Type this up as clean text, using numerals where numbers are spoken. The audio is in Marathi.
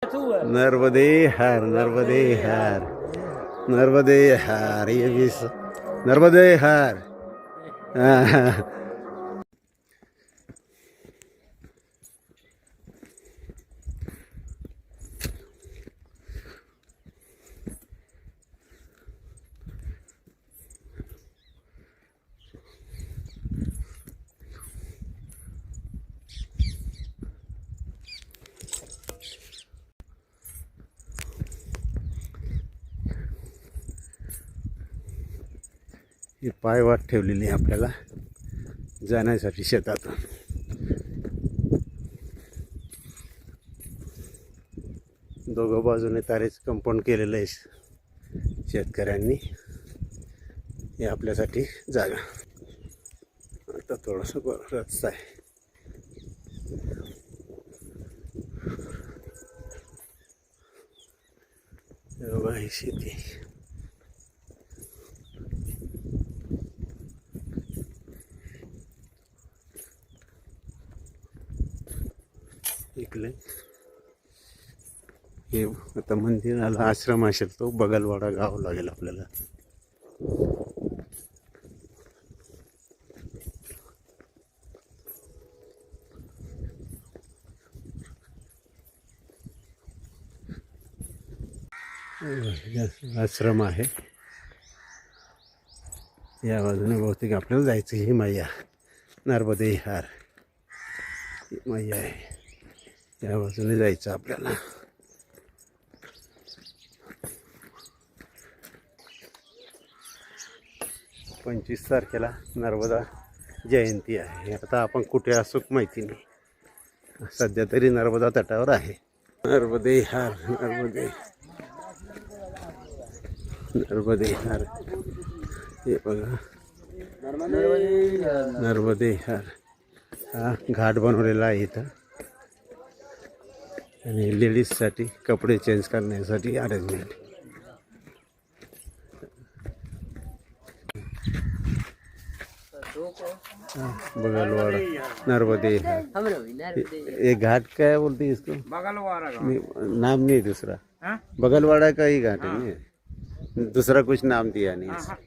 नर्मदे हर नर्मदे हर नर्मदे हर ये भी नर्मदे हर ही पायवाट ठेवलेली आहे आपल्याला जाण्यासाठी शेतातून. दोघं बाजूने तारेच कंपाऊंड केलेलं आहे शेतकऱ्यांनी. हे आपल्यासाठी जागा. आता थोडंसं रस्ता आहे. बघा ही शेती. इकडे हे आता मंदिराला आश्रम असेल तो बगलवाडा गाव लागेल आपल्याला. आश्रम आहे. या बाजूने बहुतेक आपल्याला जायचं. ही मैया नर्मदे हार मैया आहे. या बाजूने जायचं आपल्याला. पंचवीस तारखेला नर्मदा जयंती आहे. आता आपण कुठे असू माहिती नाही. सध्या तरी नर्मदा तटावर आहे. नर्मदे हार नर्मदे नर्मदे हार. हे बघा नर्मदे हार. हा घाट बनवलेला आहे इथं. आणि लेडीजसाठी कपडे चेंज करण्यासाठी अरेंजमेंट. बगलवाड़ा नर्मदे. ये घाट का है बोलते हैं इसको? बगलवाड़ा नाम नहीं दूसरा. बगलवाड़ा का ही घाट है. दूसरा कुछ नाम दिया नहीं.